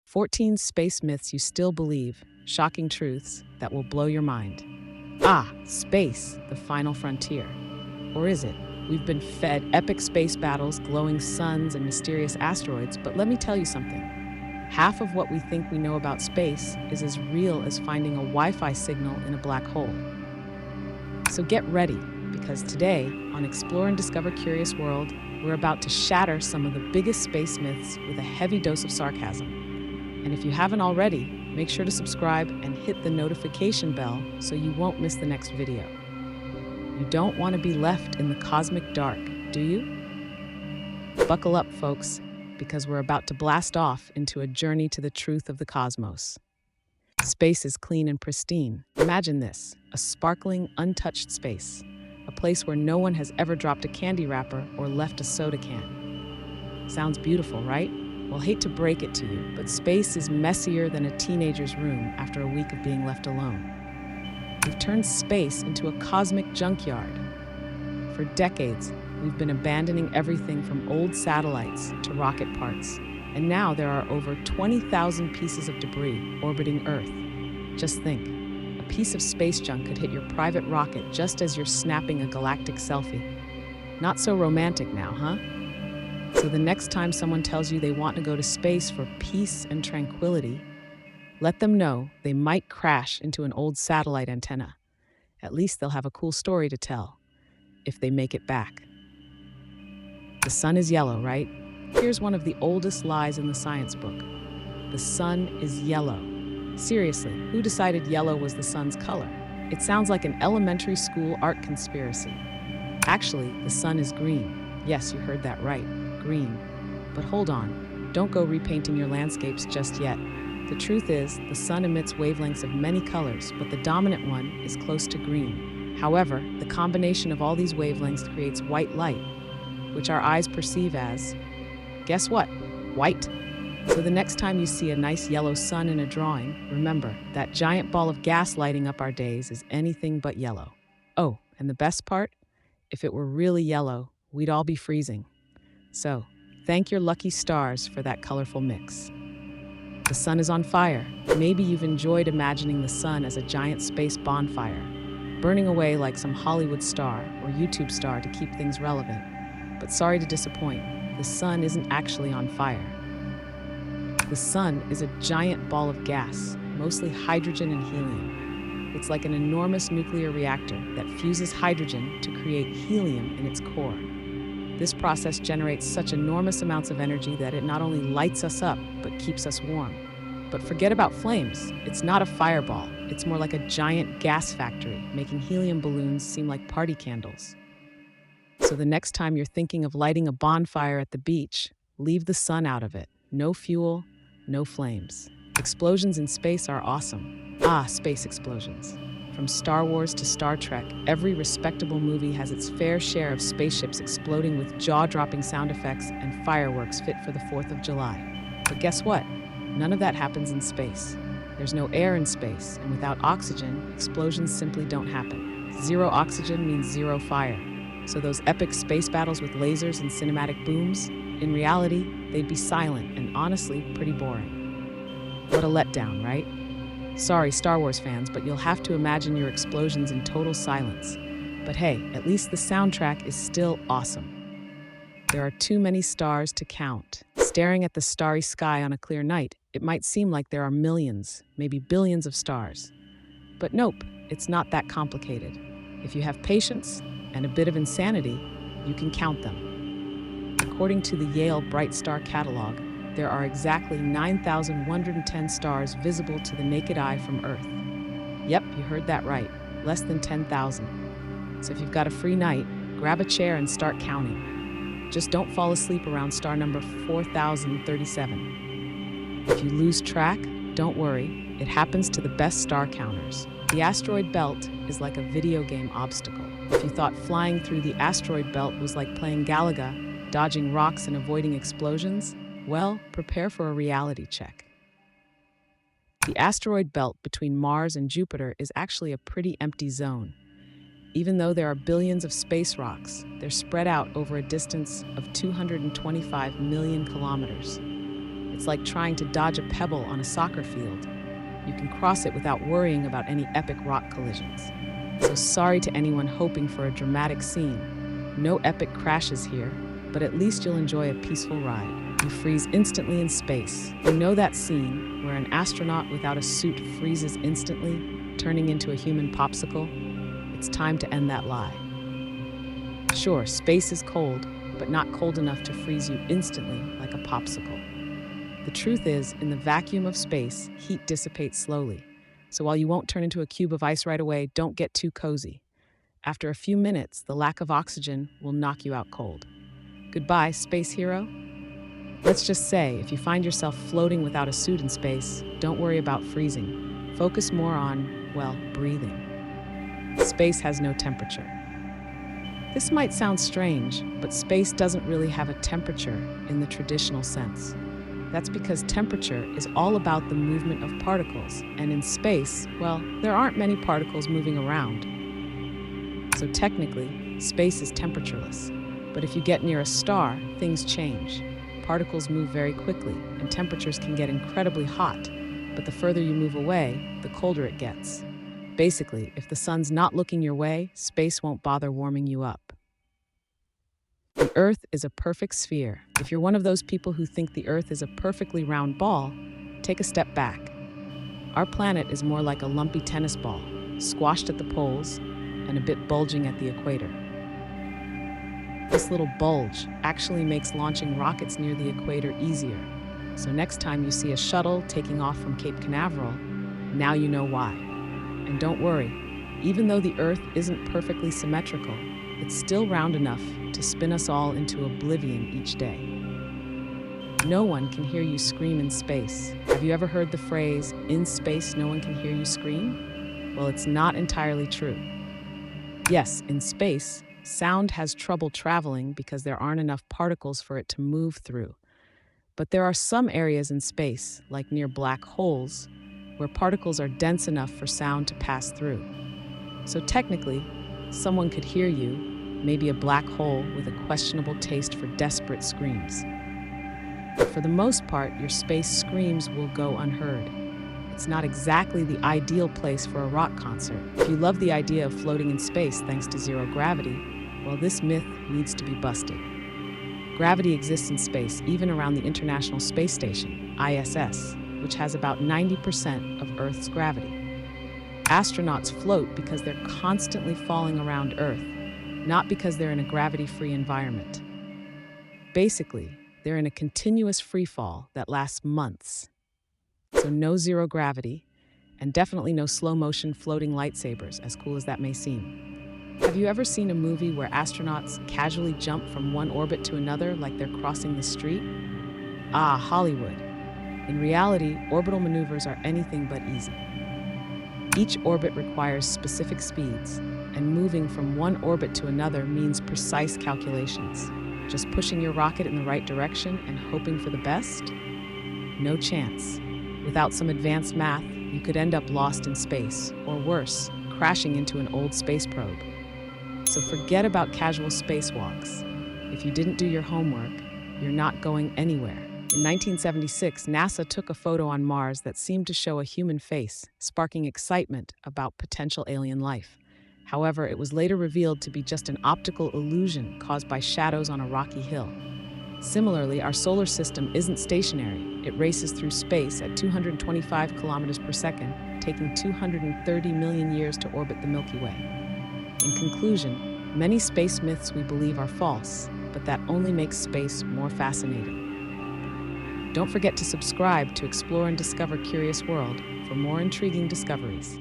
14 space myths you still believe, shocking truths that will blow your mind. Space, the final frontier. Or is it? We've been fed epic space battles, glowing suns, and mysterious asteroids, but let me tell you something. Half of what we think we know about space is as real as finding a Wi-Fi signal in a black hole. So get ready, because today, on Explore and Discover Curious World, we're about to shatter some of the biggest space myths with a heavy dose of sarcasm. And if you haven't already, make sure to subscribe and hit the notification bell so you won't miss the next video. You don't want to be left in the cosmic dark, do you? Buckle up, folks, because we're about to blast off into a journey to the truth of the cosmos. Space is clean and pristine. Imagine this, a sparkling, untouched space, a place where no one has ever dropped a candy wrapper or left a soda can. Sounds beautiful, right? Well, hate to break it to you, but space is messier than a teenager's room after a week of being left alone. We've turned space into a cosmic junkyard. For decades, we've been abandoning everything from old satellites to rocket parts, and now there are over 20,000 pieces of debris orbiting Earth. Just think, a piece of space junk could hit your private rocket just as you're snapping a galactic selfie. Not so romantic now, huh? So the next time someone tells you they want to go to space for peace and tranquility, let them know they might crash into an old satellite antenna. At least they'll have a cool story to tell, if they make it back. The sun is yellow, right? Here's one of the oldest lies in the science book. The sun is yellow. Seriously, who decided yellow was the sun's color? It sounds like an elementary school art conspiracy. Actually, the sun is green. Yes, you heard that right, green. But hold on, don't go repainting your landscapes just yet. The truth is, the sun emits wavelengths of many colors, but the dominant one is close to green. However, the combination of all these wavelengths creates white light, which our eyes perceive as, guess what? White. So the next time you see a nice yellow sun in a drawing, remember, that giant ball of gas lighting up our days is anything but yellow. Oh, and the best part? If it were really yellow, we'd all be freezing. So, thank your lucky stars for that colorful mix. The sun is on fire. Maybe you've enjoyed imagining the sun as a giant space bonfire, burning away like some Hollywood star or YouTube star to keep things relevant. But sorry to disappoint, the sun isn't actually on fire. The sun is a giant ball of gas, mostly hydrogen and helium. It's like an enormous nuclear reactor that fuses hydrogen to create helium in its core. This process generates such enormous amounts of energy that it not only lights us up, but keeps us warm. But forget about flames. It's not a fireball. It's more like a giant gas factory, making helium balloons seem like party candles. So the next time you're thinking of lighting a bonfire at the beach, leave the sun out of it. No fuel, no flames. Explosions in space are awesome. Space explosions. From Star Wars to Star Trek, every respectable movie has its fair share of spaceships exploding with jaw-dropping sound effects and fireworks fit for the 4th of July. But guess what? None of that happens in space. There's no air in space, and without oxygen, explosions simply don't happen. Zero oxygen means zero fire. So those epic space battles with lasers and cinematic booms, in reality, they'd be silent and honestly pretty boring. What a letdown, right? Sorry, Star Wars fans, but you'll have to imagine your explosions in total silence. But hey, at least the soundtrack is still awesome. There are too many stars to count. Staring at the starry sky on a clear night, it might seem like there are millions, maybe billions of stars. But nope, it's not that complicated. If you have patience and a bit of insanity, you can count them. According to the Yale Bright Star Catalog, there are exactly 9,110 stars visible to the naked eye from Earth. Yep, you heard that right, less than 10,000. So if you've got a free night, grab a chair and start counting. Just don't fall asleep around star number 4,037. If you lose track, don't worry, it happens to the best star counters. The asteroid belt is like a video game obstacle. If you thought flying through the asteroid belt was like playing Galaga, dodging rocks and avoiding explosions, well, prepare for a reality check. The asteroid belt between Mars and Jupiter is actually a pretty empty zone. Even though there are billions of space rocks, they're spread out over a distance of 225 million kilometers. It's like trying to dodge a pebble on a soccer field. You can cross it without worrying about any epic rock collisions. So sorry to anyone hoping for a dramatic scene. No epic crashes here, but at least you'll enjoy a peaceful ride. You freeze instantly in space. You know that scene where an astronaut without a suit freezes instantly, turning into a human popsicle? It's time to end that lie. Sure, space is cold, but not cold enough to freeze you instantly like a popsicle. The truth is, in the vacuum of space, heat dissipates slowly. So while you won't turn into a cube of ice right away, don't get too cozy. After a few minutes, the lack of oxygen will knock you out cold. Goodbye, space hero. Let's just say, if you find yourself floating without a suit in space, don't worry about freezing. Focus more on, well, breathing. Space has no temperature. This might sound strange, but space doesn't really have a temperature in the traditional sense. That's because temperature is all about the movement of particles, and in space, well, there aren't many particles moving around. So technically, space is temperatureless. But if you get near a star, things change. Particles move very quickly, and temperatures can get incredibly hot. But the further you move away, the colder it gets. Basically, if the sun's not looking your way, space won't bother warming you up. The Earth is a perfect sphere. If you're one of those people who think the Earth is a perfectly round ball, take a step back. Our planet is more like a lumpy tennis ball, squashed at the poles and a bit bulging at the equator. This little bulge actually makes launching rockets near the equator easier. So next time you see a shuttle taking off from Cape Canaveral, now you know why. And don't worry, even though the Earth isn't perfectly symmetrical, it's still round enough to spin us all into oblivion each day. No one can hear you scream in space. Have you ever heard the phrase, "In space, no one can hear you scream"? Well, it's not entirely true. Yes, in space, sound has trouble traveling because there aren't enough particles for it to move through. But there are some areas in space, like near black holes, where particles are dense enough for sound to pass through. So technically, someone could hear you, maybe a black hole with a questionable taste for desperate screams. But for the most part, your space screams will go unheard. It's not exactly the ideal place for a rock concert. If you love the idea of floating in space thanks to zero gravity, well, this myth needs to be busted. Gravity exists in space, even around the International Space Station, ISS, which has about 90% of Earth's gravity. Astronauts float because they're constantly falling around Earth, not because they're in a gravity-free environment. Basically, they're in a continuous free fall that lasts months. So no zero gravity, and definitely no slow-motion floating lightsabers, as cool as that may seem. Have you ever seen a movie where astronauts casually jump from one orbit to another like they're crossing the street? Ah, Hollywood. In reality, orbital maneuvers are anything but easy. Each orbit requires specific speeds, and moving from one orbit to another means precise calculations. Just pushing your rocket in the right direction and hoping for the best? No chance. Without some advanced math, you could end up lost in space, or worse, crashing into an old space probe. So forget about casual spacewalks. If you didn't do your homework, you're not going anywhere. In 1976, NASA took a photo on Mars that seemed to show a human face, sparking excitement about potential alien life. However, it was later revealed to be just an optical illusion caused by shadows on a rocky hill. Similarly, our solar system isn't stationary. It races through space at 225 kilometers per second, taking 230 million years to orbit the Milky Way. In conclusion, many space myths we believe are false, but that only makes space more fascinating. Don't forget to subscribe to Explore and Discover Curious World for more intriguing discoveries.